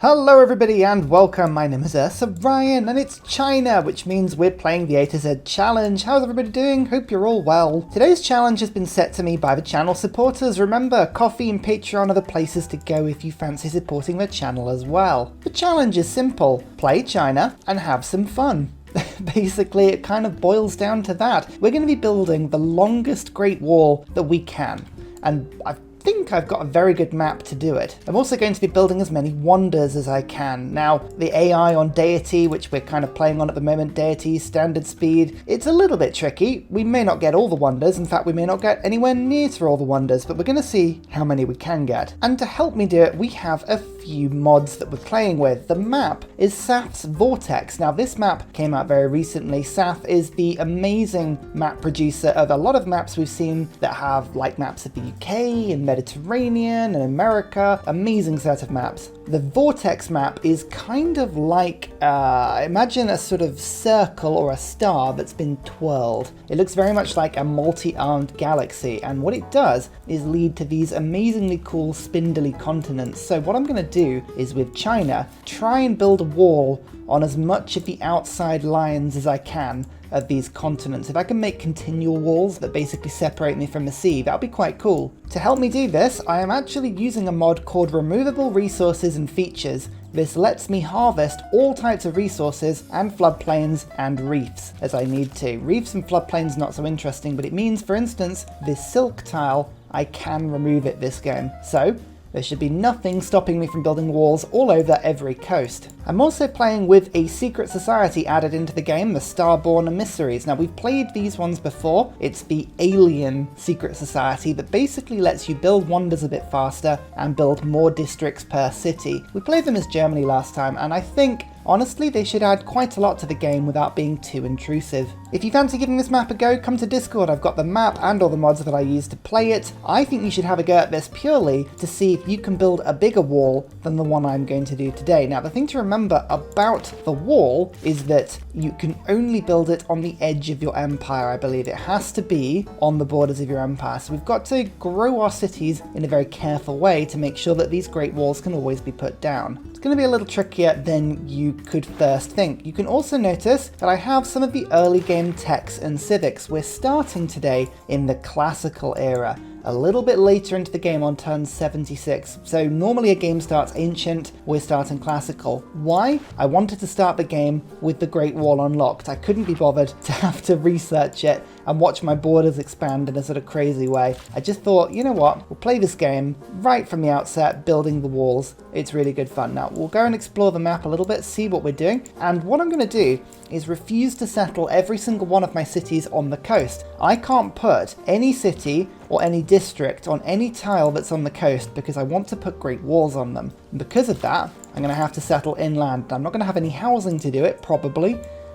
Hello everybody and welcome, my name is Ursa Ryan and it's China, which means we're playing the A to Z challenge. How's everybody doing? Hope you're all well. Today's challenge has been set to me by the channel supporters. Remember, Coffee and Patreon are the places to go if you fancy supporting the channel as well. The challenge is simple: play China and have some fun. Basically, it kind of boils down to that. We're going to be building the longest Great Wall that we can, and I think I've got a very good map to do it. I'm also going to be building as many wonders as I can. Now, the AI on Deity, which we're kind of playing on at the moment, Deity, standard speed, it's a little bit tricky. We may not get all the wonders. In fact, we may not get anywhere near to all the wonders, but we're going to see how many we can get. And to help me do it, we have a few mods that we're playing with. The map is Saf's Vortex. Now, this map came out very recently. Saf is the amazing map producer of a lot of maps we've seen that have like maps of the UK and Mediterranean and America. Amazing set of maps. The Vortex map is kind of like, imagine a sort of circle or a star that's been twirled. It looks very much like a multi-armed galaxy, and what it does is lead to these amazingly cool spindly continents. So what I'm going to do is, with China, try and build a wall on as much of the outside lines as I can of these continents. If I can make continual walls that basically separate me from the sea, that would be quite cool. To help me do this, I am actually using a mod called Removable Resources and Features. This lets me harvest all types of resources and floodplains and reefs as I need to. Reefs and floodplains not so interesting, but it means, for instance, this silk tile, I can remove it this game. So there should be nothing stopping me from building walls all over every coast. I'm also playing with a secret society added into the game, the Starborn Emissaries. Now, we've played these ones before. It's the alien secret society that basically lets you build wonders a bit faster and build more districts per city. We played them as Germany last time, and I think honestly, they should add quite a lot to the game without being too intrusive. If you fancy giving this map a go, come to Discord. I've got the map and all the mods that I use to play it. I think you should have a go at this purely to see if you can build a bigger wall than the one I'm going to do today. Now, the thing to remember about the wall is that you can only build it on the edge of your empire, I believe. It has to be on the borders of your empire. So we've got to grow our cities in a very careful way to make sure that these great walls can always be put down. It's going to be a little trickier than you could first think. You can also notice that I have some of the early game techs and civics. We're starting today in the classical era, a little bit later into the game on turn 76. So normally a game starts ancient, we're starting classical. Why? I wanted to start the game with the Great Wall unlocked. I couldn't be bothered to have to research it and watch my borders expand in a sort of crazy way. I just thought, you know what, we'll play this game right from the outset, building the walls. It's really good fun. Now, we'll go and explore the map a little bit, see what we're doing, and what I'm going to do is refuse to settle every single one of my cities on the coast. I can't put any city or any district on any tile that's on the coast because I want to put great walls on them. And because of that, I'm going to have to settle inland. I'm not going to have any housing to do it, probably,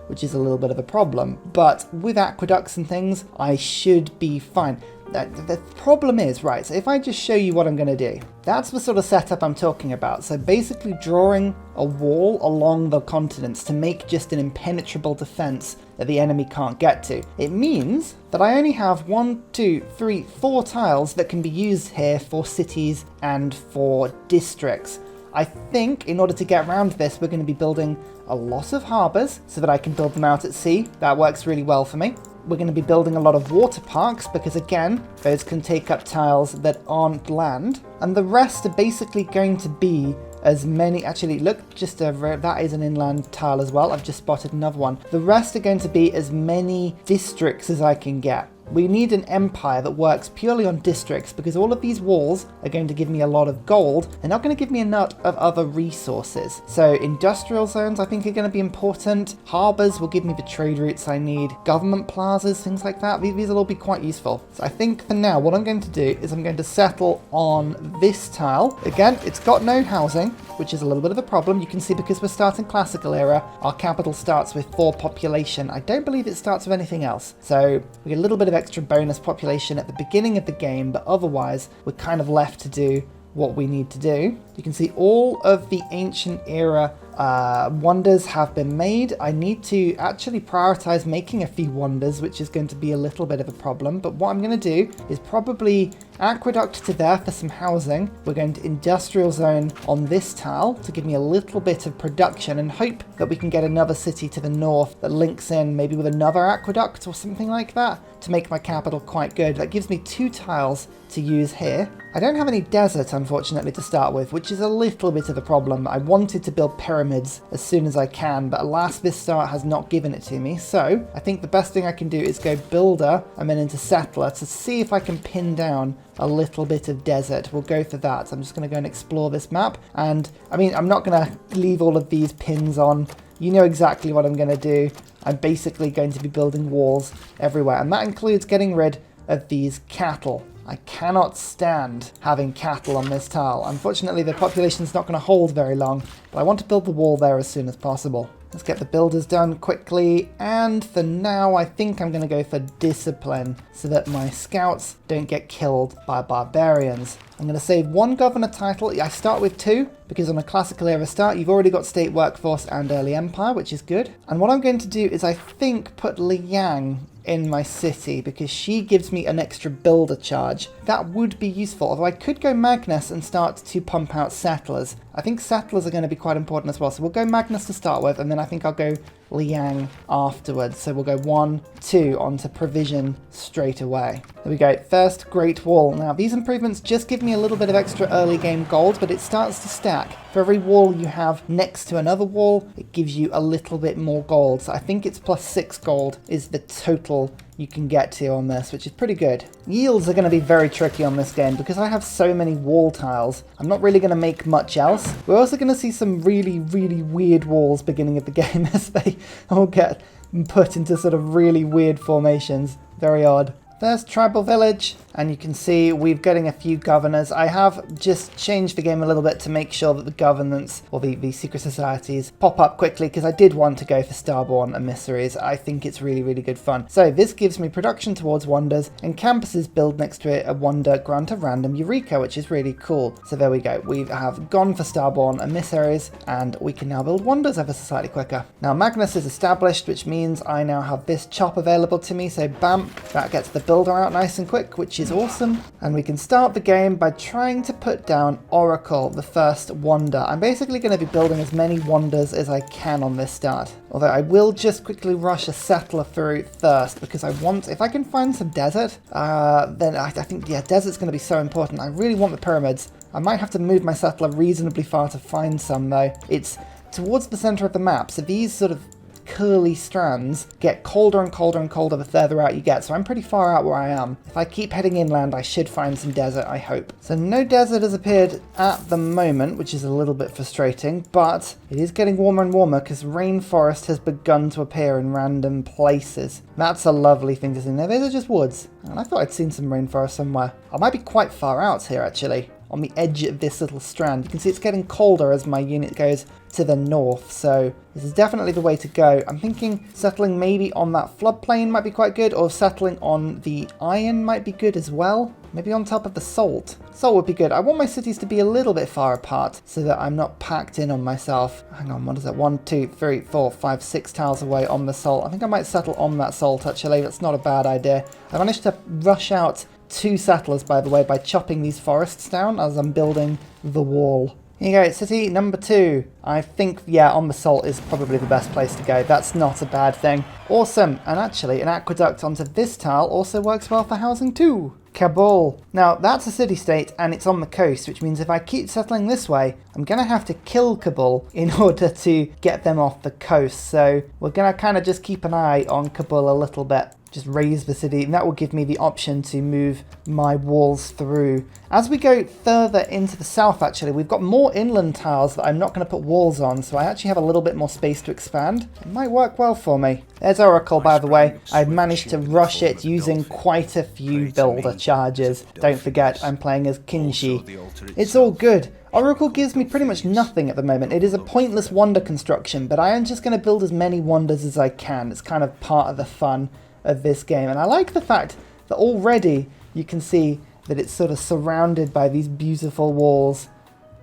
which is a little bit of a problem. But with aqueducts and things, I should be fine. The problem is, right, so if I just show you what I'm going to do, that's the sort of setup I'm talking about. So basically drawing a wall along the continents to make just an impenetrable defense that the enemy can't get to. It means that I only have 1, 2, 3, 4 tiles that can be used here for cities and for districts. I think in order to get around this, we're going to be building a lot of harbours so that I can build them out at sea. That works really well for me. We're going to be building a lot of water parks because, again, those can take up tiles that aren't land. And the rest are basically going to be as many, actually look, just over, that is an inland tile as well. I've just spotted another one. The rest are going to be as many districts as I can get. We need an empire that works purely on districts because all of these walls are going to give me a lot of gold. They're not going to give me a lot of other resources. So industrial zones I think are going to be important. Harbours will give me the trade routes I need. Government plazas, things like that. These will all be quite useful. So I think for now what I'm going to do is I'm going to settle on this tile. Again, it's got no housing, which is a little bit of a problem. You can see because we're starting classical era, our capital starts with 4 population. I don't believe it starts with anything else. So we get a little bit of extra bonus population at the beginning of the game, but otherwise we're kind of left to do what we need to do. You can see all of the ancient era Wonders have been made. I need to actually prioritize making a few wonders, which is going to be a little bit of a problem. But what I'm going to do is probably aqueduct to there for some housing. We're going to industrial zone on this tile to give me a little bit of production and hope that we can get another city to the north that links in maybe with another aqueduct or something like that to make my capital quite good. That gives me 2 tiles to use here. I don't have any desert, unfortunately, to start with, which is a little bit of a problem. I wanted to build pyramids as soon as I can, but alas, this start has not given it to me. So I think the best thing I can do is go builder and then into settler to see if I can pin down a little bit of desert. We'll go for that. I'm just going to go and explore this map. And I mean, I'm not going to leave all of these pins on. You know exactly what I'm going to do. I'm basically going to be building walls everywhere, and that includes getting rid of these cattle. I cannot stand having cattle on this tile. Unfortunately, the population's not going to hold very long, but I want to build the wall there as soon as possible. Let's get the builders done quickly, and for now I think I'm going to go for discipline so that my scouts don't get killed by barbarians. I'm going to save 1 governor title. I start with 2 because on a classical era start you've already got state workforce and early empire, which is good. And what I'm going to do is I think put Liang in my city because she gives me an extra builder charge. That would be useful, although I could go Magnus and start to pump out settlers. I think settlers are going to be quite important as well, so we'll go Magnus to start with, and then I think I'll go Liang afterwards. So we'll go 1, 2 onto provision straight away. There we go, first Great Wall. Now these improvements just give me a little bit of extra early game gold, but it starts to stack. For every wall you have next to another wall, it gives you a little bit more gold. So I think it's plus 6 gold is the total you can get to on this, which is pretty good. Yields are going to be very tricky on this game because I have so many wall tiles. I'm not really going to make much else. We're also going to see some really, really weird walls beginning of the game as they all get put into sort of really weird formations. Very odd. First tribal village, and you can see we're getting a few governors. I have just changed the game a little bit to make sure that the governance, or the secret societies, pop up quickly because I did want to go for Starborn emissaries. I think it's really, really good fun. So this gives me production towards wonders, and campuses build next to it a wonder grant of random Eureka, which is really cool. So there we go. We have gone for Starborn emissaries, and we can now build wonders ever so slightly quicker. Now Magnus is established, which means I now have this chop available to me. So bam, that gets the builder out nice and quick, which is awesome. And we can start the game by trying to put down Oracle, the first wonder. I'm basically going to be building as many wonders as I can on this start. Although I will just quickly rush a settler through first because I want, if I can find some desert, then I think, yeah, desert's going to be so important. I really want the pyramids. I might have to move my settler reasonably far to find some though. It's towards the center of the map, so these sort of curly strands get colder and colder and colder the further out you get, so I'm pretty far out where I am. If I keep heading inland, I should find some desert, I hope. So no desert has appeared at the moment, which is a little bit frustrating, but it is getting warmer and warmer because rainforest has begun to appear in random places. That's a lovely thing to see. Now, those are just woods, and I thought I'd seen some rainforest somewhere. I might be quite far out here, actually, on the edge of this little strand. You can see it's getting colder as my unit goes to the north, so this is definitely the way to go. I'm thinking settling maybe on that floodplain might be quite good, or settling on the iron might be good as well. Maybe on top of the salt. Salt would be good. I want my cities to be a little bit far apart so that I'm not packed in on myself. Hang on, what is that? 1, 2, 3, 4, 5, 6 tiles away on the salt. I think I might settle on that salt, actually. That's not a bad idea. I managed to rush out 2 settlers, by the way, by chopping these forests down as I'm building the wall. Here you go, city number 2. I think, yeah, on the salt is probably the best place to go. That's not a bad thing. Awesome. And actually, an aqueduct onto this tile also works well for housing too. Kabul. Now, that's a city-state and it's on the coast, which means if I keep settling this way, I'm going to have to kill Kabul in order to get them off the coast. So we're going to kind of just keep an eye on Kabul a little bit. Just raise the city, and that will give me the option to move my walls through. As we go further into the south, actually, we've got more inland tiles that I'm not going to put walls on, so I actually have a little bit more space to expand. It might work well for me. There's Oracle, by the way. I've managed to rush it using quite a few builder charges. Don't forget, I'm playing as Kinshi. It's all good. Oracle gives me pretty much nothing at the moment. It is a pointless wonder construction, but I am just going to build as many wonders as I can. It's kind of part of the fun of this game, and I like the fact that already you can see that it's sort of surrounded by these beautiful walls.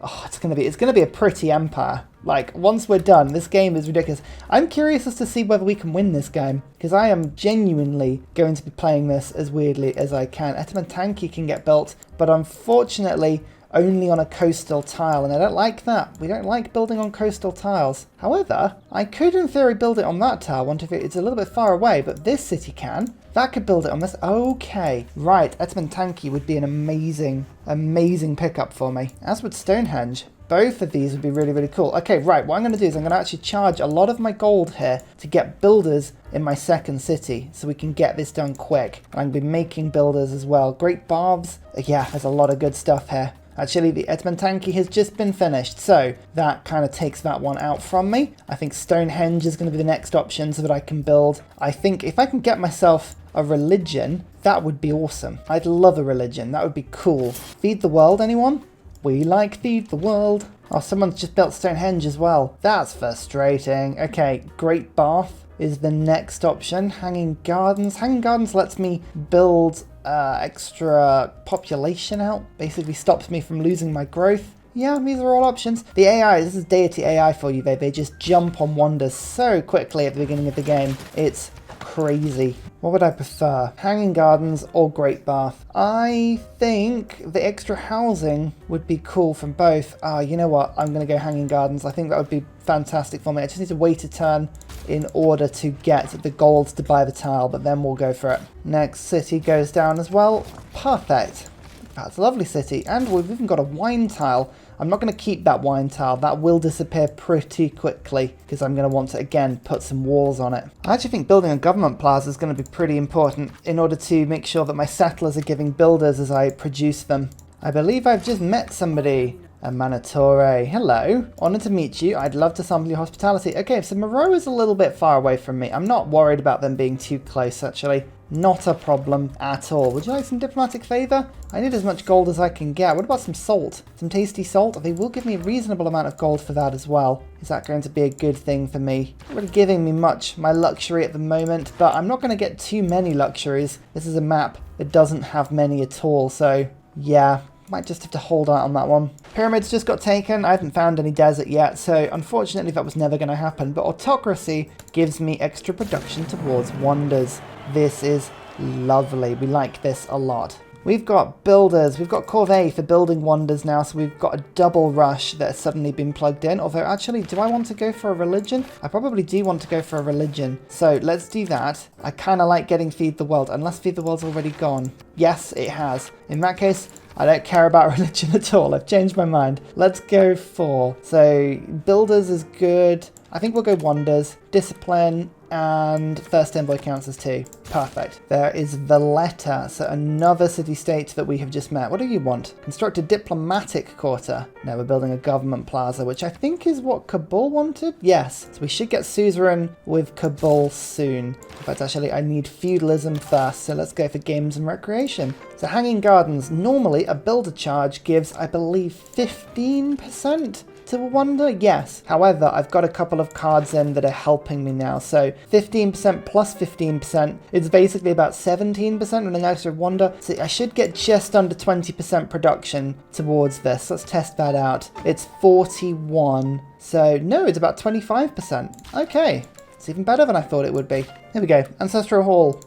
Oh, it's gonna be a pretty empire. Like, once we're done, this game is ridiculous. I'm curious as to see whether we can win this game, because I am genuinely going to be playing this as weirdly as I can. Tanki can get built, but unfortunately only on a coastal tile, and I don't like that. We don't like building on coastal tiles. However, I could in theory build it on that tile. It's a little bit far away, but this city can. That could build it on this. Okay, right. Tanki would be an amazing, amazing pickup for me, as would Stonehenge. Both of these would be really, really cool. Okay, right, what I'm going to do is I'm going to actually charge a lot of my gold here to get builders in my second city so we can get this done quick. And I'm going to be making builders as well. Great baths. Yeah, there's a lot of good stuff here. Actually, the Tanki has just been finished, so that kind of takes that one out from me. I think Stonehenge is going to be the next option so that I can build. I think if I can get myself a religion, that would be awesome. I'd love a religion. That would be cool. Feed the world, anyone? We like feed the world. Oh, someone's just built Stonehenge as well. That's frustrating. Okay, Great Bath is the next option. Hanging Gardens. Hanging Gardens lets me build extra population out. Basically stops me from losing my growth. Yeah, these are all options. The AI, this is Deity AI for you. They just jump on wonders so quickly at the beginning of the game. It's crazy. What would I prefer? Hanging Gardens or Great Bath? I think the extra housing would be cool from both. You know what? I'm going to go Hanging Gardens. I think that would be fantastic for me. I just need to wait a turn in order to get the gold to buy the tile, but then we'll go for it. Next city goes down as well. Perfect. That's a lovely city. And we've even got a wine tile. I'm not going to keep that wine tile. That will disappear pretty quickly because I'm going to want to, again, put some walls on it. I actually think building a government plaza is going to be pretty important in order to make sure that my settlers are giving builders as I produce them. I believe I've just met somebody. A Manatore. Hello. Honoured to meet you. I'd love to sample your hospitality. Okay, so Moreau is a little bit far away from me. I'm not worried about them being too close, actually. Not a problem at all. Would you like some diplomatic favour? I need as much gold as I can get. What about some salt? Some tasty salt? They will give me a reasonable amount of gold for that as well. Is that going to be a good thing for me? Not really giving me much, my luxury at the moment, but I'm not going to get too many luxuries. This is a map that doesn't have many at all, so yeah. Might just have to hold out on that one. Pyramids just got taken. I haven't found any desert yet, so unfortunately that was never going to happen. But autocracy gives me extra production towards wonders. This is lovely. We like this a lot. We've got builders. We've got Corvée for building wonders now, so we've got a double rush that has suddenly been plugged in. Although, actually, do I want to go for a religion? I probably do want to go for a religion. So let's do that. I kind of like getting Feed the World, unless Feed the World's already gone. Yes, it has. In that case, I don't care about religion at all. I've changed my mind. Let's go for... So, builders is good. I think we'll go wonders. Discipline and first envoy counts as 2. Perfect. There is Valletta, so another city-state that we have just met. What do you want? Construct a diplomatic quarter. No, we're building a government plaza, which I think is what Kabul wanted? Yes. So we should get suzerain with Kabul soon. In fact, actually, I need feudalism first, so let's go for games and recreation. So Hanging Gardens, normally a builder charge gives, I believe, 15%? To a wonder? Yes. However, I've got a couple of cards in that are helping me now. So 15% plus 15% is basically about 17% with an extra wonder. So I should get just under 20% production towards this. Let's test that out. It's 41. So no, it's about 25%. Okay. It's even better than I thought it would be. Here we go. Ancestral Hall.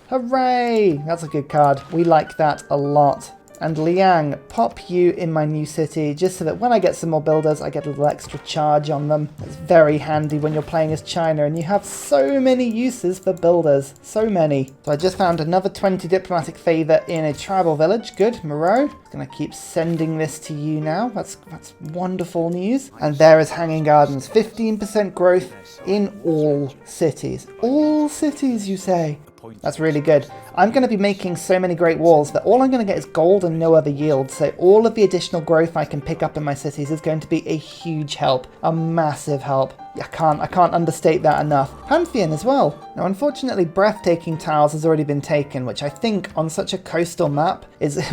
Hooray! That's a good card. We like that a lot. And Liang, pop you in my new city, just so that when I get some more builders, I get a little extra charge on them. It's very handy when you're playing as China, and you have so many uses for builders. So many. So I just found another 20 diplomatic favour in a tribal village. Good, Moreau. I'm going to keep sending this to you now. That's wonderful news. And there is Hanging Gardens. 15% growth in all cities. All cities, you say? That's really good. I'm going to be making so many great walls that all I'm going to get is gold and no other yield. So all of the additional growth I can pick up in my cities is going to be a huge help. A massive help. I can't understate that enough. Pantheon as well. Now, unfortunately, Breathtaking Tiles has already been taken, which I think on such a coastal map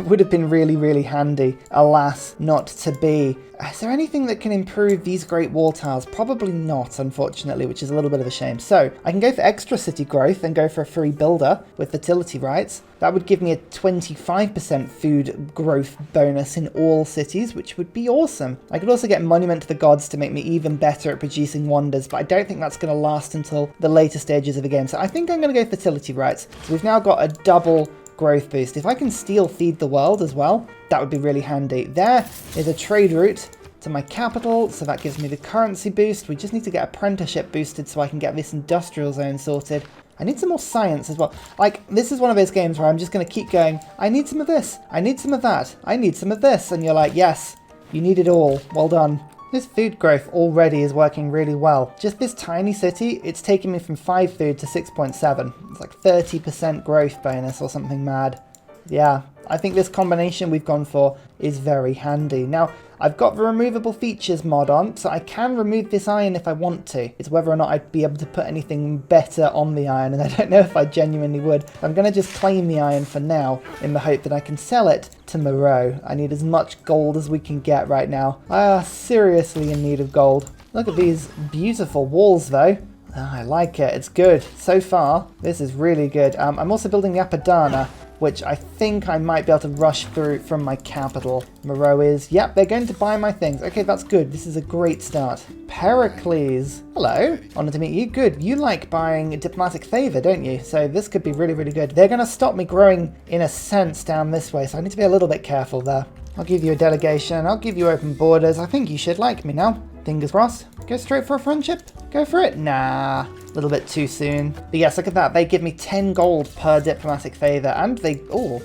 would have been really, really handy. Alas, not to be. Is there anything that can improve these great wall tiles? Probably not, unfortunately, which is a little bit of a shame. So I can go for extra city growth and go for a free builder with fertility rights. That would give me a 25% food growth bonus in all cities, which would be awesome. I could also get Monument to the Gods to make me even better at producing wonders, but I don't think that's going to last until the later stages of the game. So I think I'm going to go fertility rights. So we've now got a double growth boost. If I can steal Feed the World as well, that would be really handy. There is a trade route to my capital, so that gives me the currency boost. We just need to get apprenticeship boosted so I can get this industrial zone sorted. I need some more science as well. Like, this is one of those games where I'm just going to keep going, I need some of this, I need some of that, I need some of this, and you're like, yes, you need it all, well done. This food growth already is working really well. Just this tiny city, it's taking me from 5 food to 6.7. It's like 30% growth bonus or something mad. Yeah, I think this combination we've gone for is very handy. Now, I've got the removable features mod on, so I can remove this iron if I want to. It's whether or not I'd be able to put anything better on the iron, and I don't know if I genuinely would. I'm going to just claim the iron for now, in the hope that I can sell it to Moreau. I need as much gold as we can get right now. I are seriously in need of gold. Look at these beautiful walls, though. Oh, I like it. It's good. So far, this is really good. I'm also building the Apadana, which I think I might be able to rush through from my capital. Moreau is, yep, they're going to buy my things. Okay, that's good. This is a great start. Pericles, hello, honored to meet you. Good, you like buying diplomatic favor, don't you? So this could be really, really good. They're going to stop me growing, in a sense, down this way, so I need to be a little bit careful there. I'll give you a delegation, I'll give you open borders. I think you should like me now. Fingers crossed. Go straight for a friendship? Go for it? Nah, a little bit too soon. But yes, look at that. They give me 10 gold per diplomatic favor, and they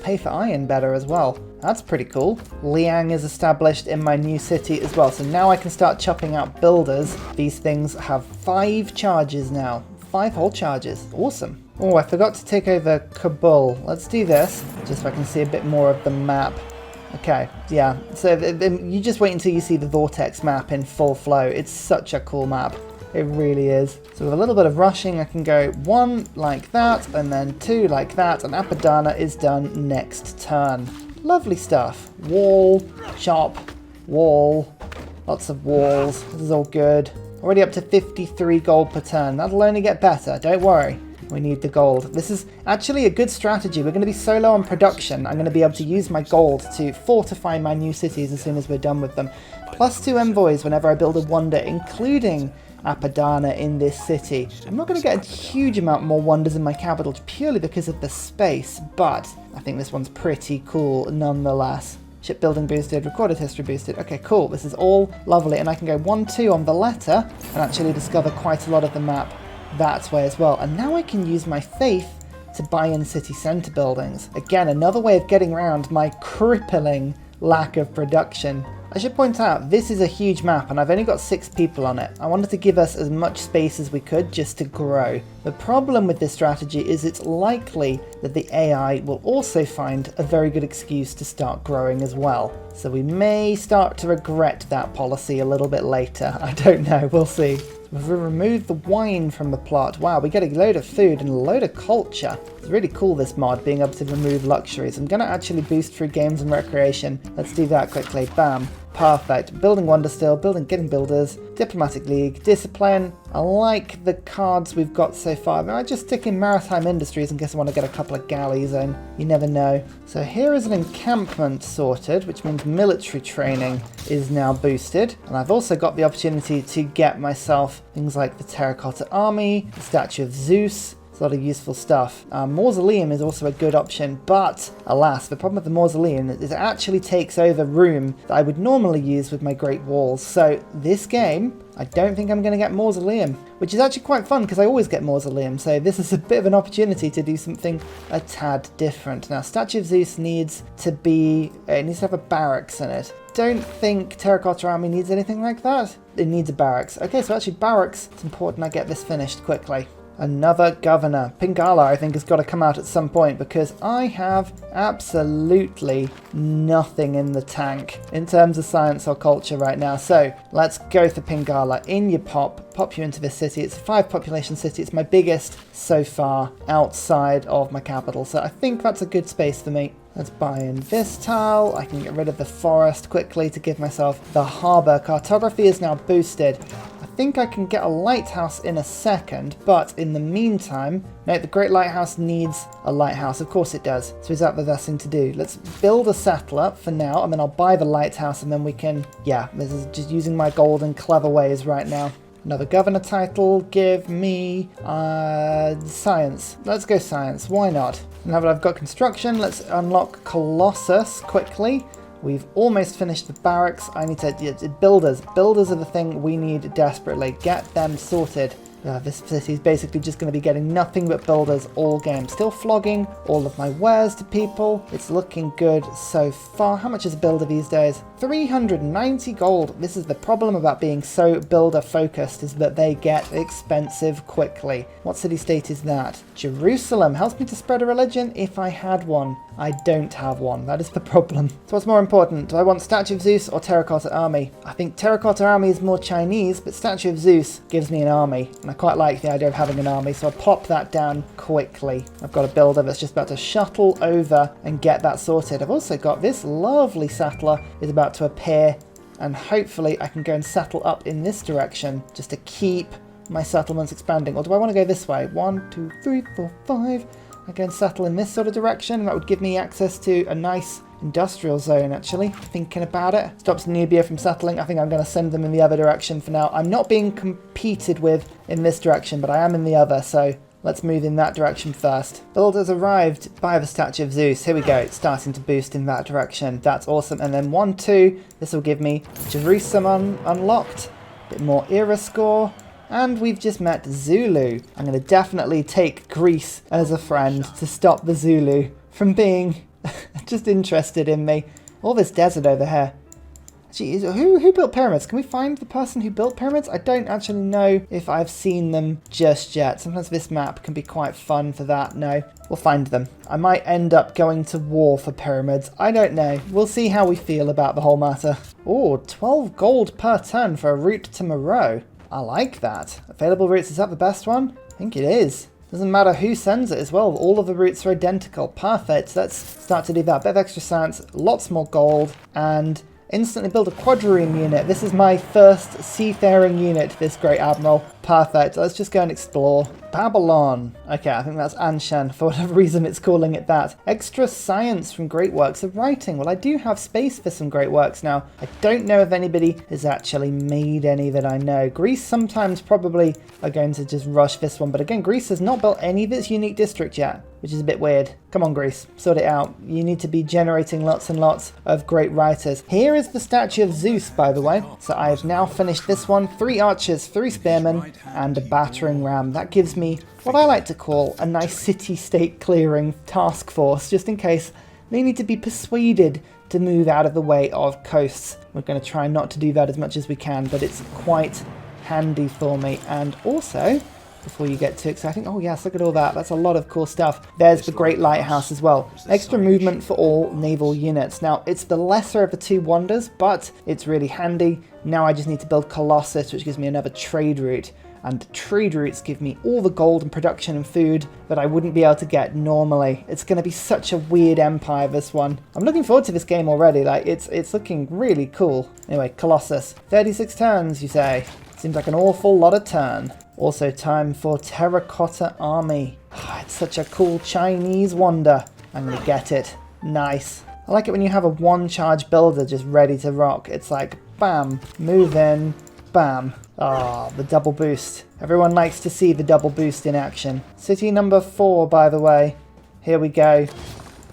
pay for iron better as well. That's pretty cool. Liang is established in my new city as well, so now I can start chopping out builders. These things have 5 charges now. 5 whole charges. Awesome. Oh, I forgot to take over Kabul. Let's do this, just so I can see a bit more of the map. Okay, yeah, so you just wait until you see the Vortex map in full flow. It's such a cool map. It really is. So with a little bit of rushing, I can go 1 like that, and then 2 like that, and Apadana is done next turn. Lovely stuff. Wall, chop, wall, lots of walls. This is all good. Already up to 53 gold per turn. That'll only get better, don't worry. We need the gold. This is actually a good strategy. We're going to be so low on production. I'm going to be able to use my gold to fortify my new cities as soon as we're done with them. Plus 2 envoys whenever I build a wonder, including Apadana in this city. I'm not going to get a huge amount more wonders in my capital purely because of the space, but I think this one's pretty cool nonetheless. Shipbuilding boosted, recorded history boosted. Okay, cool. This is all lovely, and I can go 1-2 on the letter and actually discover quite a lot of the map that way as well. And now I can use my faith to buy in city centre buildings. Again, another way of getting around my crippling lack of production. I should point out, this is a huge map and I've only got 6 people on it. I wanted to give us as much space as we could just to grow. The problem with this strategy is it's likely that the AI will also find a very good excuse to start growing as well. So we may start to regret that policy a little bit later. I don't know, we'll see. We've removed the wine from the plot. Wow, we get a load of food and a load of culture. It's really cool, this mod, being able to remove luxuries. I'm going to actually boost through games and recreation. Let's do that quickly. Bam. Perfect. Building wonder still, getting builders, diplomatic league, discipline. I like the cards we've got so far. I mean, I just stick in maritime industries in case I want to get a couple of galleys in. You never know. So here is an encampment sorted, which means military training is now boosted. And I've also got the opportunity to get myself things like the terracotta army, the statue of Zeus. It's a lot of useful stuff. Mausoleum is also a good option, but alas, the problem with the Mausoleum is it actually takes over room that I would normally use with my Great Walls. So this game, I don't think I'm going to get Mausoleum, which is actually quite fun because I always get Mausoleum. So this is a bit of an opportunity to do something a tad different. Now, Statue of Zeus needs to have a barracks in it. Don't think Terracotta Army needs anything like that. It needs a barracks. Okay, so actually barracks, it's important I get this finished quickly. Another governor. Pingala, I think, has got to come out at some point because I have absolutely nothing in the tank in terms of science or culture right now. So let's go for Pingala. In you pop you into this city. It's a 5 population city. It's my biggest so far outside of my capital. So I think that's a good space for me. Let's buy in this tile. I can get rid of the forest quickly to give myself the harbour. Cartography is now boosted. I think I can get a lighthouse in a second, but in the meantime, no, the Great Lighthouse needs a lighthouse. Of course it does. So is that the best thing to do? Let's build a settler for now, and then I'll buy the lighthouse, and then we can, yeah, this is just using my gold in clever ways right now. Another governor title, give me science. Let's go science, why not? Now that I've got construction, let's unlock Colossus quickly. We've almost finished the barracks. I need to, builders. Builders are the thing we need desperately. Get them sorted. This city is basically just going to be getting nothing but builders all game. Still flogging all of my wares to people. It's looking good so far. How much is a builder these days? 390 gold. This is the problem about being so builder focused, is that they get expensive quickly. What city-state is that? Jerusalem helps me to spread a religion if I had one. I don't have one. That is the problem. So what's more important? Do I want Statue of Zeus or Terracotta Army? I think Terracotta Army is more Chinese, but Statue of Zeus gives me an army. And I quite like the idea of having an army, so I'll pop that down quickly. I've got a builder that's just about to shuttle over and get that sorted. I've also got this lovely settler is about to appear, and hopefully I can go and settle up in this direction just to keep my settlements expanding. Or do I want to go this way? 1, 2, 3, 4, 5. I go and settle in this sort of direction. That would give me access to a nice industrial zone, actually. Thinking about it. Stops Nubia from settling. I think I'm going to send them in the other direction for now. I'm not being competed with in this direction, but I am in the other, so let's move in that direction first. Builders arrived by the Statue of Zeus. Here we go. It's starting to boost in that direction. That's awesome. And then 1, 2. This will give me Jerusalem unlocked. A bit more era score. And we've just met Zulu. I'm going to definitely take Greece as a friend to stop the Zulu from being just interested in me. All this desert over here. Gee, who built pyramids? Can we find the person who built pyramids? I don't actually know if I've seen them just yet. Sometimes this map can be quite fun for that. No, we'll find them. I might end up going to war for pyramids. I don't know. We'll see how we feel about the whole matter. Oh, 12 gold per turn for a route to Moreau. I like that. Available routes, is that the best one? I think it is. Doesn't matter who sends it as well. All of the routes are identical. Perfect. Let's start to do that. Bit of extra science, lots more gold, and instantly build a quadrireme unit. This is my first seafaring unit, this Great Admiral. Perfect. Let's just go and explore. Babylon. Okay, I think that's Anshan. For whatever reason, it's calling it that. Extra science from great works of writing. Well, I do have space for some great works now. I don't know if anybody has actually made any that I know. Greece sometimes probably are going to just rush this one. But again, Greece has not built any of its unique district yet, which is a bit weird. Come on, Greece, sort it out. You need to be generating lots and lots of great writers. Here is the Statue of Zeus, by the way. So I've now finished this one. 3 archers, 3 spearmen, and a battering ram. That gives me what I like to call a nice city-state clearing task force, just in case they need to be persuaded to move out of the way of coasts. We're going to try not to do that as much as we can, but it's quite handy for me. And also, before you get too exciting, oh yes, look at all that. That's a lot of cool stuff. There's the Great Lighthouse as well. Extra movement for all naval units. Now, it's the lesser of the 2 wonders, but it's really handy. Now I just need to build Colossus, which gives me another trade route. And trade routes give me all the gold and production and food that I wouldn't be able to get normally. It's going to be such a weird empire, this one. I'm looking forward to this game already. Like, it's looking really cool. Anyway, Colossus. 36 turns, you say? Seems like an awful lot of turn. Also time for Terracotta Army. Oh, it's such a cool Chinese wonder. I'm going to get it. Nice. I like it when you have a 1-charge builder just ready to rock. It's like, bam, move in, bam. Ah, the double boost. Everyone likes to see the double boost in action. City number 4, by the way. Here we go.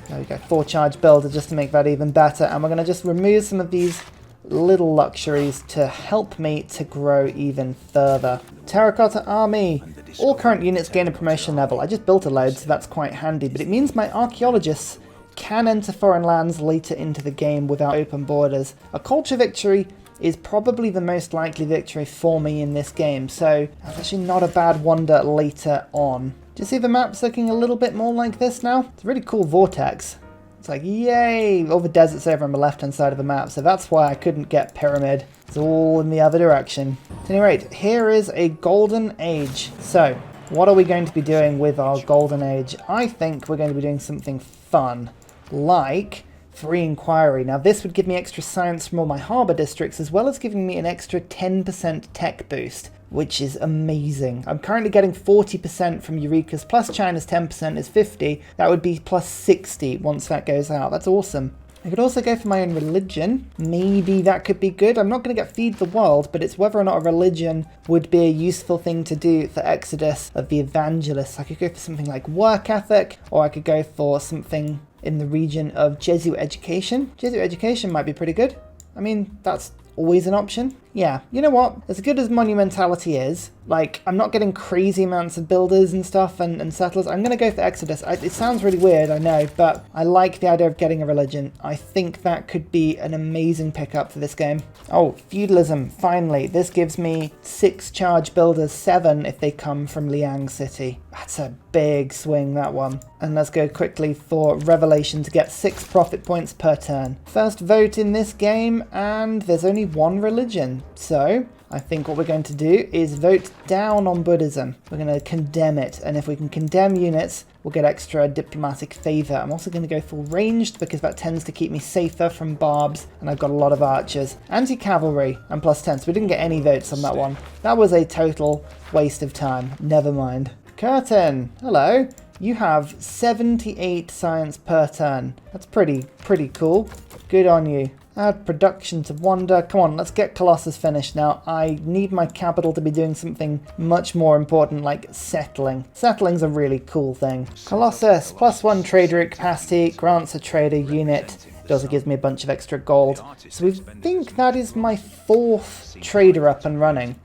There we go. 4-charge builder just to make that even better. And we're going to just remove some of these little luxuries to help me to grow even further. Terracotta Army. All current units gain a promotion level. I just built a load, so that's quite handy. But it means my archaeologists can enter foreign lands later into the game without open borders. A culture victory is probably the most likely victory for me in this game, so that's actually not a bad wonder later on. Do you see the map's looking a little bit more like this now? It's a really cool vortex. It's like, yay! All the desert's over on the left-hand side of the map, so that's why I couldn't get Pyramid. It's all in the other direction. At any rate, here is a golden age. So, what are we going to be doing with our golden age? I think we're going to be doing something fun, like free inquiry. Now this would give me extra science from all my harbour districts, as well as giving me an extra 10% tech boost, which is amazing. I'm currently getting 40% from Eureka's, plus China's 10% is 50. That would be plus 60 once that goes out. That's awesome. I could also go for my own religion. Maybe that could be good. I'm not going to get feed the world, but it's whether or not a religion would be a useful thing to do for Exodus of the Evangelists. I could go for something like work ethic, or I could go for something in the region of Jesuit education. Jesuit education might be pretty good. I mean, that's always an option. Yeah, you know what? As good as monumentality is, like, I'm not getting crazy amounts of builders and stuff and settlers. I'm going to go for Exodus. It sounds really weird, I know, but I like the idea of getting a religion. I think that could be an amazing pickup for this game. Oh, feudalism, finally. This gives me 6 charge builders, 7 if they come from Liang City. That's a big swing, that one. And let's go quickly for Revelation to get 6 profit points per turn. First vote in this game, and there's only 1 religion. So I think what we're going to do is vote down on Buddhism. We're going to condemn it, and if we can condemn units, we'll get extra diplomatic favour. I'm also going to go for ranged because that tends to keep me safer from barbs, and I've got a lot of archers. Anti-cavalry and plus 10, so we didn't get any votes on that one. That was a total waste of time. Never mind. Curtain, hello. You have 78 science per turn. That's pretty cool. Good on you. Add production to wonder. Come on, let's get Colossus finished now. I need my capital to be doing something much more important, like settling. Settling's a really cool thing. Colossus, +1 trade route capacity, grants a trader unit. It also gives me a bunch of extra gold. So we think that is my 4th trader up and running.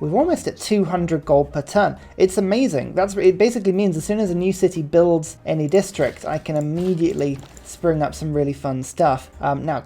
We're almost at 200 gold per turn. It's amazing. It basically means as soon as a new city builds any district, I can immediately spring up some really fun stuff. Now,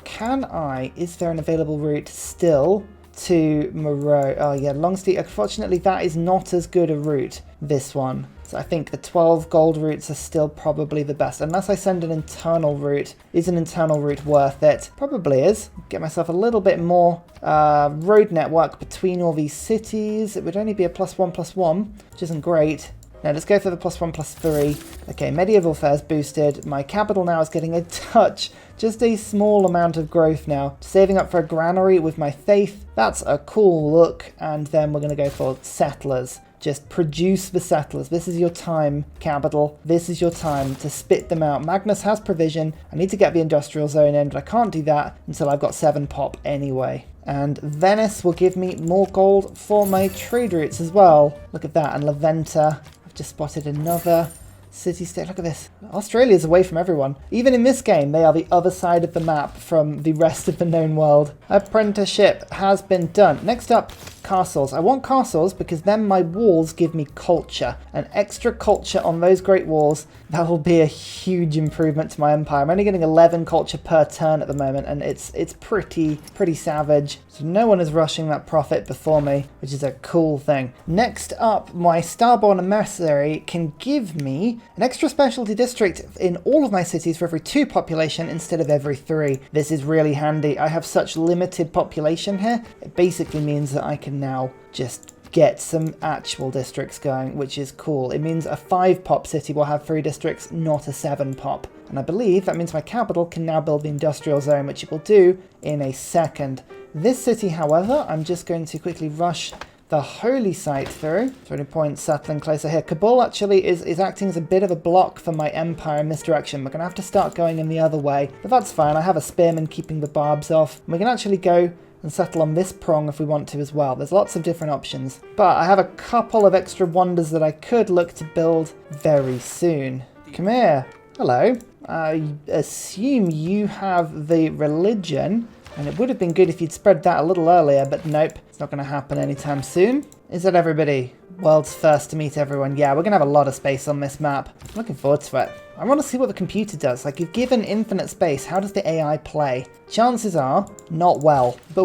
is there an available route still to Moreau? Oh yeah, Longsteep. Unfortunately, that is not as good a route, this one. So I think the 12 gold routes are still probably the best, unless I send an internal route. Is an internal route worth it? Probably is. Get myself a little bit more road network between all these cities. It would only be a +1/+1, which isn't great. Now let's go for the +1/+3. Okay, medieval fair's boosted. My capital now is getting a touch, just a small amount of growth now. Saving up for a granary with my faith. That's a cool look. And then we're going to go for settlers. Just produce the settlers. This is your time, capital. This is your time to spit them out. Magnus has provision. I need to get the industrial zone in, but I can't do that until I've got 7 pop anyway. And Venice will give me more gold for my trade routes as well. Look at that. And Laventa. I've just spotted another city-state. Look at this. Australia's away from everyone. Even in this game, they are the other side of the map from the rest of the known world. Apprenticeship has been done. Next up, castles. I want castles because then my walls give me culture. An extra culture on those great walls, that will be a huge improvement to my empire. I'm only getting 11 culture per turn at the moment, and it's pretty savage. So no one is rushing that profit before me, which is a cool thing. Next up, my Starborn Emissary can give me an extra specialty district in all of my cities for every 2 population instead of every 3. This is really handy. I have such limited population here. It basically means that I can now just get some actual districts going, which is cool. It means a 5-pop city will have 3 districts, not a 7-pop. And I believe that means my capital can now build the industrial zone, which it will do in a second. This city, however, I'm just going to quickly rush the holy site through. So any point settling closer here. Kabul actually is acting as a bit of a block for my empire in this direction. We're going to have to start going in the other way, but that's fine. I have a spearman keeping the barbs off. And we can actually go and settle on this prong if we want to as well. There's lots of different options. But I have a couple of extra wonders that I could look to build very soon. Come here. Hello. I assume you have the religion, and it would have been good if you'd spread that a little earlier, but nope, it's not going to happen anytime soon. Is that everybody? World's first to meet everyone. Yeah, we're going to have a lot of space on this map. I'm looking forward to it. I want to see what the computer does. Like, if given infinite space, how does the AI play? Chances are, not well, but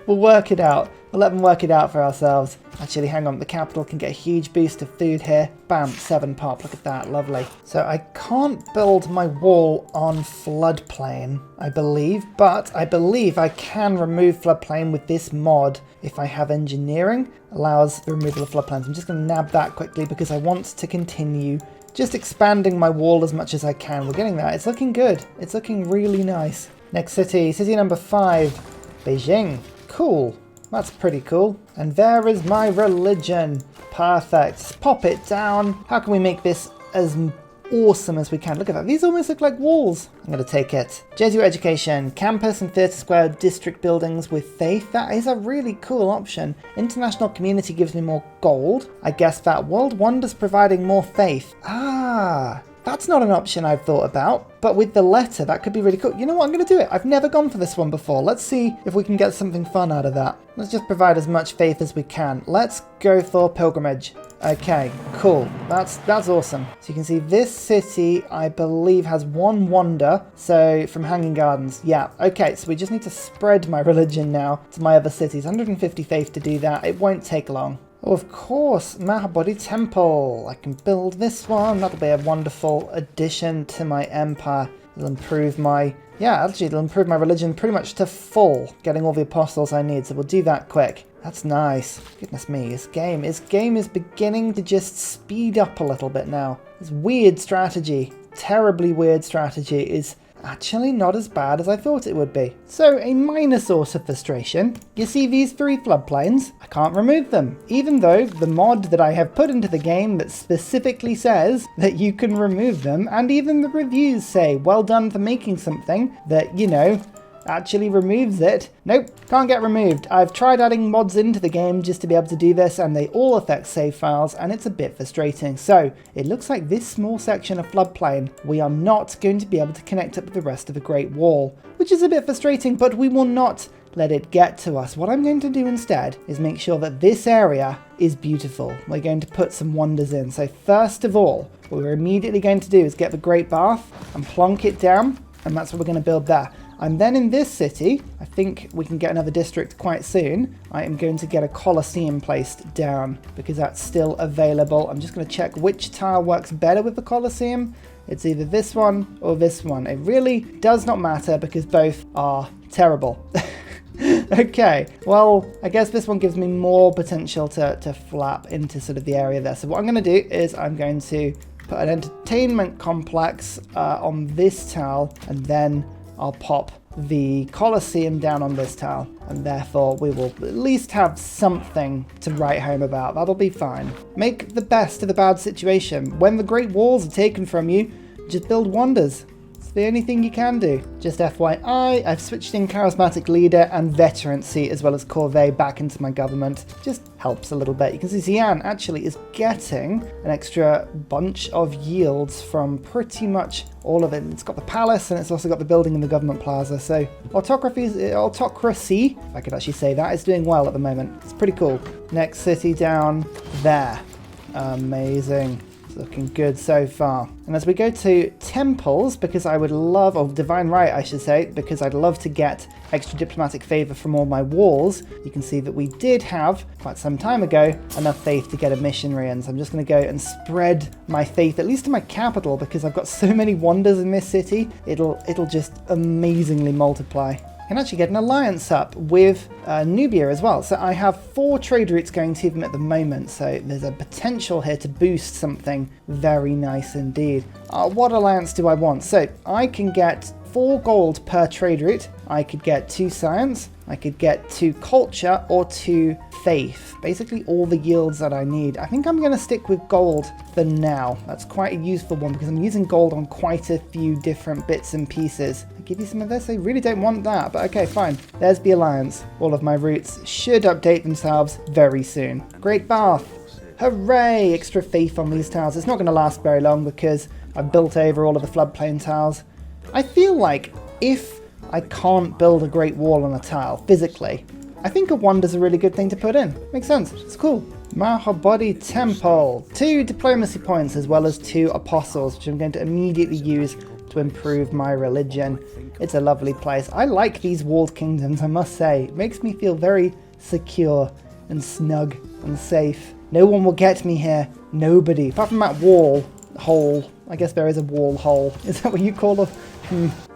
we'll work it out. We'll let them work it out for ourselves. Actually, hang on, the capital can get a huge boost of food here. Bam, 7 pop, look at that, lovely. So I can't build my wall on floodplain, I believe, but I believe I can remove floodplain with this mod if I have engineering. Allows the removal of floodplains. I'm just going to nab that quickly because I want to continue just expanding my wall as much as I can. We're getting that. It's looking good. It's looking really nice. Next city, city number 5, Beijing. Cool. That's pretty cool. And there is my religion. Perfect. Let's pop it down. How can we make this as awesome as we can? Look at that. These almost look like walls. I'm going to take it. Jesuit education, campus and 30 square district buildings with faith. That is a really cool option. International community gives me more gold. I guess that world wonders providing more faith. Ah, that's not an option I've thought about, but with the letter, that could be really cool. You know what? I'm going to do it. I've never gone for this one before. Let's see if we can get something fun out of that. Let's just provide as much faith as we can. Let's go for pilgrimage. Okay, cool. That's awesome. So you can see this city, I believe, has 1 wonder. So from Hanging Gardens. Yeah, okay. So we just need to spread my religion now to my other cities. 150 faith to do that. It won't take long. Oh, of course, Mahabodhi Temple. I can build this one. That'll be a wonderful addition to my empire. It'll improve my... Yeah, actually, it'll improve my religion pretty much to full, getting all the apostles I need. So we'll do that quick. That's nice. Goodness me, this game is beginning to just speed up a little bit now. This weird strategy, terribly weird strategy, is actually not as bad as I thought it would be. So a minor source of frustration. You see these 3 floodplains? I can't remove them, even though the mod that I have put into the game that specifically says that you can remove them, and even the reviews say, well done for making something that, you know, actually removes it. Nope, can't get removed. I've tried adding mods into the game just to be able to do this, and they all affect save files, and it's a bit frustrating. So it looks like this small section of floodplain, we are not going to be able to connect up with the rest of the Great Wall, which is a bit frustrating, but we will not let it get to us. What I'm going to do instead is make sure that this area is beautiful. We're going to put some wonders in. So first of all, what we're immediately going to do is get the Great Bath and plonk it down, and that's what we're going to build there. And then in this city, I think we can get another district quite soon. I am going to get a Colosseum placed down because that's still available. I'm just going to check which tile works better with the Colosseum. It's either this one or this one. It really does not matter because both are terrible. Okay, well, I guess this one gives me more potential to flap into sort of the area there. So what I'm going to do is I'm going to put an entertainment complex on this tile, and then I'll pop the Colosseum down on this tile, and therefore we will at least have something to write home about. That'll be fine. Make the best of the bad situation. When the Great Walls are taken from you, just build wonders. It's the only thing you can do. Just FYI, I've switched in Charismatic Leader and Veterancy as well as Corvée back into my government. Just helps a little bit. You can see Xi'an actually is getting an extra bunch of yields from pretty much all of it. It's got the palace and it's also got the building in the government plaza. So autocracy, if I could actually say that, is doing well at the moment. It's pretty cool. Next city down there. Amazing. Looking good so far. And as we go to temples, because I would love, or divine right I should say, because I'd love to get extra diplomatic favor from all my walls, you can see that we did have, quite some time ago, enough faith to get a missionary in. So I'm just going to go and spread my faith, at least in my capital, because I've got so many wonders in this city, it'll just amazingly multiply. I can actually get an alliance up with Nubia as well. So I have 4 trade routes going to them at the moment. So there's a potential here to boost something very nice indeed. What alliance do I want? So I can get 4 gold per trade route. I could get 2 science. I could get 2 culture or 2 faith. Basically all the yields that I need. I think I'm going to stick with gold for now. That's quite a useful one because I'm using gold on quite a few different bits and pieces. I give you some of this. I really don't want that, but okay, fine. There's the alliance. All of my routes should update themselves very soon. Great Bath. Hooray! Extra faith on these tiles. It's not going to last very long because I've built over all of the floodplain tiles. I feel like if I can't build a great wall on a tile physically, I think a wonder's a really good thing to put in. Makes sense. It's cool. Mahabodhi Temple. 2 diplomacy points as well as 2 apostles, which I'm going to immediately use to improve my religion. It's a lovely place. I like these walled kingdoms, I must say. It makes me feel very secure and snug and safe. No one will get me here. Nobody. Apart from that wall hole. I guess there is a wall hole. Is that what you call it?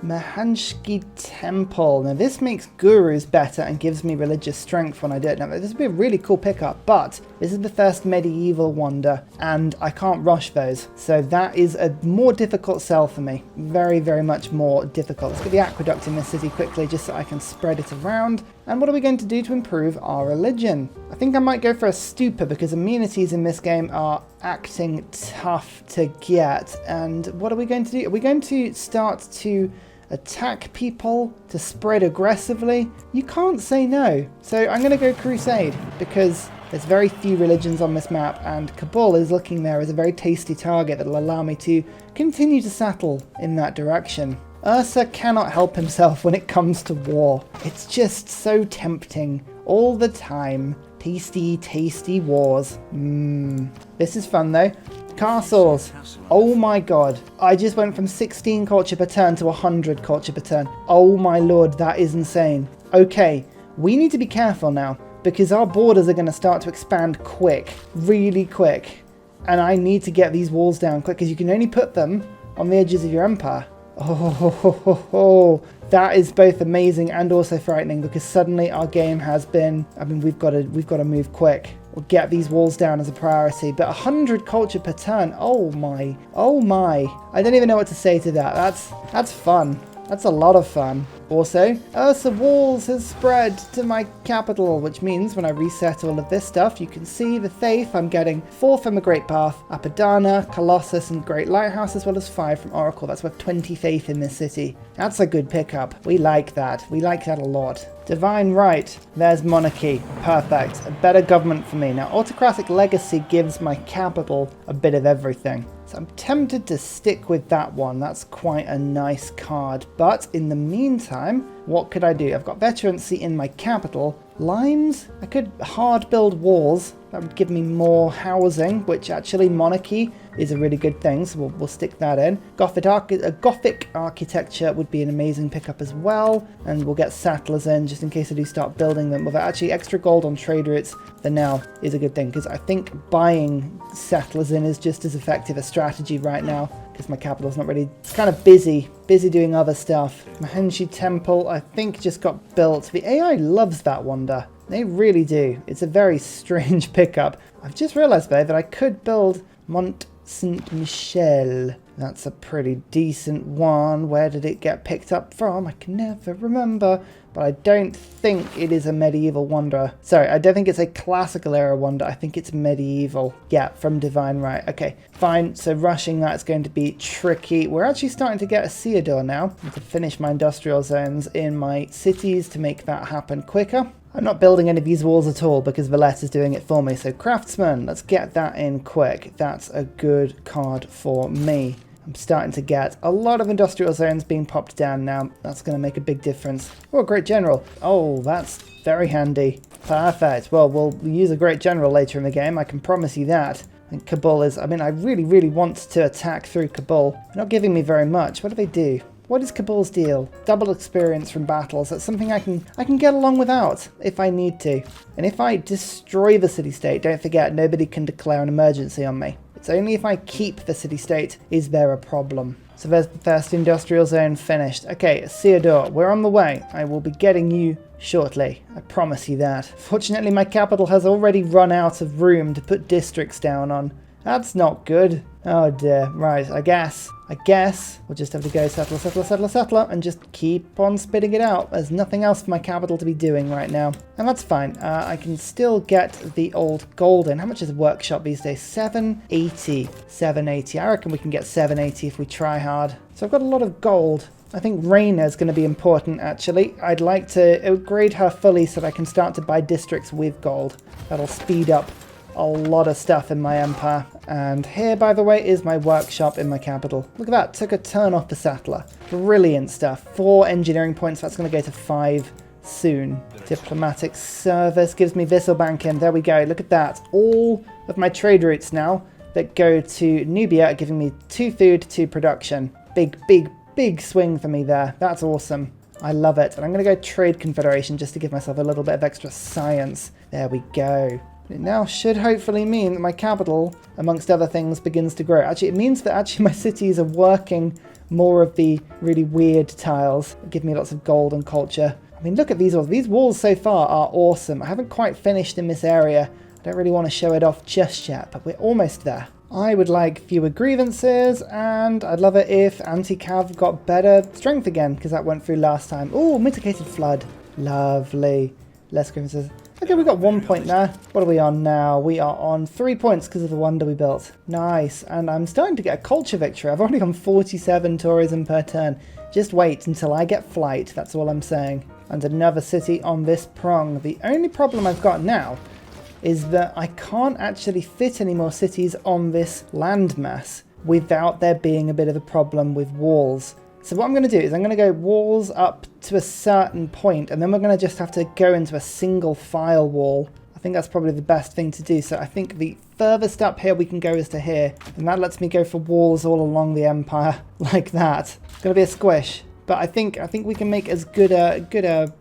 Mahanshki Temple. Now this makes gurus better and gives me religious strength when I do it. Now this would be a really cool pickup, but this is the first medieval wonder and I can't rush those. So that is a more difficult sell for me. Very, very much more difficult. Let's get the aqueduct in this city quickly just so I can spread it around. And what are we going to do to improve our religion? I think I might go for a stupa because amenities in this game are acting tough to get. And what are we going to do? Are we going to start to attack people, to spread aggressively? You can't say no. So I'm going to go crusade because there's very few religions on this map and Kabul is looking there as a very tasty target that will allow me to continue to settle in that direction. Ursa cannot help himself when it comes to war. It's just so tempting all the time. Tasty, tasty wars. This is fun though. Castles. Oh my god. I just went from 16 culture per turn to 100 culture per turn. Oh my lord, that is insane. Okay, we need to be careful now because our borders are going to start to expand quick, really quick. And I need to get these walls down quick because you can only put them on the edges of your empire. Oh, that is both amazing and also frightening because suddenly our game has been, I mean, we've got to move quick. We'll get these walls down as a priority, but 100 culture per turn, oh my. I don't even know what to say to that. That's fun. That's a lot of fun. Also, Ursa Walls has spread to my capital, which means when I reset all of this stuff, you can see the faith. I'm getting 4 from the Great Path, Apadana, Colossus, and Great Lighthouse, as well as 5 from Oracle. That's worth 20 faith in this city. That's a good pickup. We like that. We like that a lot. Divine Right. There's monarchy. Perfect. A better government for me. Now, autocratic legacy gives my capital a bit of everything. So I'm tempted to stick with that one. That's quite a nice card. But in the meantime, what could I do? I've got veterancy in my capital. Limes? I could hard build walls. That would give me more housing, which actually monarchy is a really good thing, so we'll stick that in. Gothic architecture would be an amazing pickup as well, and we'll get settlers in just in case I do start building them. With actually extra gold on trade routes, then now is a good thing, because I think buying settlers in is just as effective a strategy right now, because my capital's not really, it's kind of busy doing other stuff. Mahenshi Temple, I think, just got built. The AI loves that wonder. They really do. It's a very strange pickup. I've just realized, though, that I could build Mont Saint-Michel. That's a pretty decent one. Where did it get picked up from? I can never remember. But I don't think it is a medieval wonder. Sorry, I don't think it's a classical era wonder. I think it's medieval. Yeah, from Divine Right. Okay, fine. So rushing that's going to be tricky. We're actually starting to get a Theodore now. I need to finish my industrial zones in my cities to make that happen quicker. I'm not building any of these walls at all because Valette is doing it for me. So Craftsman, let's get that in quick. That's a good card for me. I'm starting to get a lot of industrial zones being popped down now. That's going to make a big difference. Oh, a great general. Oh, that's very handy. Perfect. Well, we'll use a great general later in the game. I can promise you that. And Kabul is, I mean, I really, really want to attack through Kabul. They're not giving me very much. What do they do? What is Kabul's deal? Double experience from battles. That's something I can get along without if I need to. And if I destroy the city-state, don't forget, nobody can declare an emergency on me. It's only if I keep the city-state is there a problem. So there's the first industrial zone finished. Okay, Theodore, we're on the way. I will be getting you shortly. I promise you that. Fortunately, my capital has already run out of room to put districts down on. That's not good. Oh dear. Right, I guess we'll just have to go settler, and just keep on spitting it out. There's nothing else for my capital to be doing right now. And that's fine. I can still get the old gold in. How much is a workshop these days? 780. 780. I reckon we can get 780 if we try hard. So I've got a lot of gold. I think Raina is going to be important, actually. I'd like to upgrade her fully so that I can start to buy districts with gold. That'll speed up a lot of stuff in my empire. And here, by the way, is my workshop in my capital. Look at that, took a turn off the settler. Brilliant stuff. 4 engineering points, that's going to go to 5 soon. Diplomatic service gives me Vissel banking. There we go, look at that. All of my trade routes now that go to Nubia are giving me 2 food, 2 production. Big swing for me there. That's awesome. I love it. And I'm going to go Trade Confederation just to give myself a little bit of extra science. There we go. It now should hopefully mean that my capital, amongst other things, begins to grow. Actually, it means that my cities are working more of the really weird tiles. Give me lots of gold and culture. I mean, look at these walls. These walls so far are awesome. I haven't quite finished in this area. I don't really want to show it off just yet, but we're almost there. I would like fewer grievances, and I'd love it if anti-cav got better strength again, because that went through last time. Oh, mitigated flood. Lovely. Less grievances. Okay, we got 1 point there. What are we on now? We are on 3 points because of the wonder we built. Nice. And I'm starting to get a culture victory. I've already gone 47 tourism per turn. Just wait until I get flight. That's all I'm saying. And another city on this prong. The only problem I've got now is that I can't actually fit any more cities on this landmass without there being a bit of a problem with walls. So what I'm going to do is I'm going to go walls up to a certain point, and then we're going to just have to go into a single file wall. I think that's probably the best thing to do. So I think the furthest up here we can go is to here, and that lets me go for walls all along the empire like that. It's going to be a squish, but I think we can make as good a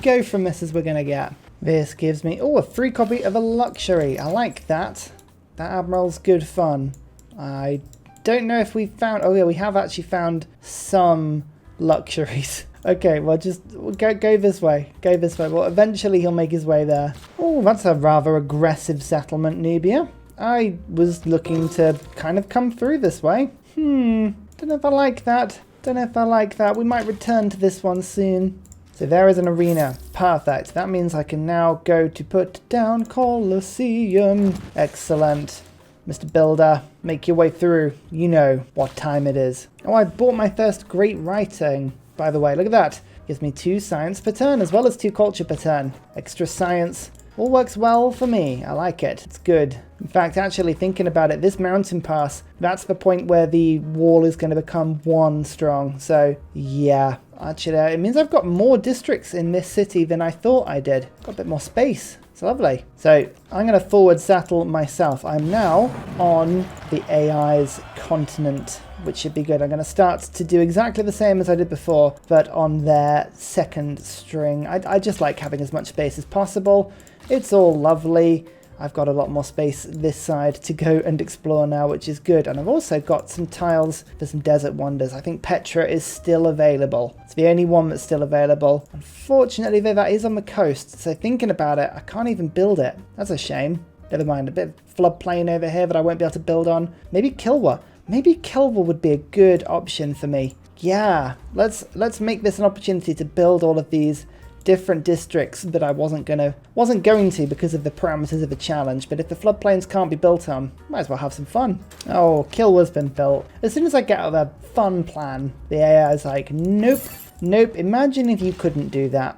go from this as we're going to get. This gives me a 3 copy of a luxury. I like that. That admiral's good fun. I don't know if we found... Oh yeah, we have actually found some luxuries. Okay, well just go this way. Go this way. Well, eventually he'll make his way there. Oh, that's a rather aggressive settlement, Nubia. I was looking to kind of come through this way. Don't know if I like that. Don't know if I like that. We might return to this one soon. So there is an arena. Perfect. That means I can now go to put down Colosseum. Excellent. Mr. Builder, make your way through. You know what time it is. Oh, I bought my first great writing, by the way. Look at that. Gives me 2 science per turn as well as 2 culture per turn. Extra science. All works well for me. I like it. It's good. In fact, actually thinking about it, this mountain pass, that's the point where the wall is going to become 1 strong. So, yeah. Actually, it means I've got more districts in this city than I thought I did. Got a bit more space. It's lovely. So I'm going to forward settle myself. I'm now on the AI's continent, which should be good. I'm going to start to do exactly the same as I did before, but on their second string. I just like having as much space as possible. It's all lovely. I've got a lot more space this side to go and explore now, which is good. And I've also got some tiles for some desert wonders. I think Petra is still available. It's the only one that's still available. Unfortunately, though, that is on the coast. So thinking about it, I can't even build it. That's a shame. Never mind, a bit of floodplain over here that I won't be able to build on. Maybe Kilwa. Maybe Kilwa would be a good option for me. Yeah, let's make this an opportunity to build all of these different districts that I wasn't going to because of the parameters of the challenge. But if the floodplains can't be built on, might as well have some fun. Oh, Kilwa's been built. As soon as I get out of the fun plan, the AI is like, nope. Imagine if you couldn't do that.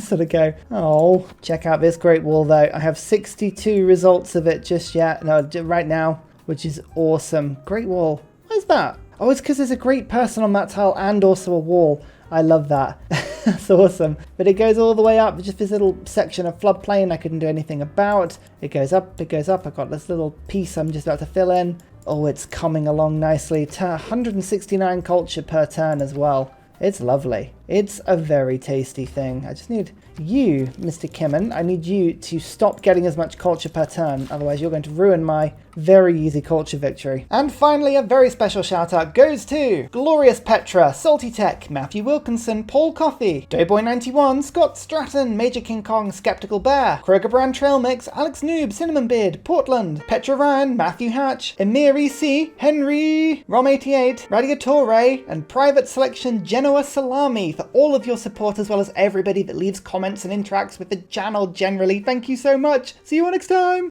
Sort of go, oh, check out this great wall though. I have 62 results of it just yet. No, right now, which is awesome. Great wall. Why is that? Oh, it's because there's a great person on that tile and also a wall. I love that. That's awesome. But it goes all the way up. Just this little section of floodplain I couldn't do anything about. It goes up, it goes up. I've got this little piece I'm just about to fill in. Oh, it's coming along nicely. 169 culture per turn as well. It's lovely. It's a very tasty thing. I just need you, Mr. Kimmen. I need you to stop getting as much culture per turn. Otherwise, you're going to ruin my very easy culture victory. And finally, a very special shout out goes to Glorious Petra, Salty Tech, Matthew Wilkinson, Paul Coffey, Doughboy91, Scott Stratton, Major King Kong, Skeptical Bear, Kroger Brand Trail Mix, Alex Noob, Cinnamon Beard, Portland, Petra Ryan, Matthew Hatch, Emir EC, Henry, Rom88, Radiatore, and Private Selection Genoa Salami for all of your support, as well as everybody that leaves comments and interacts with the channel generally. Thank you so much. See you all next time.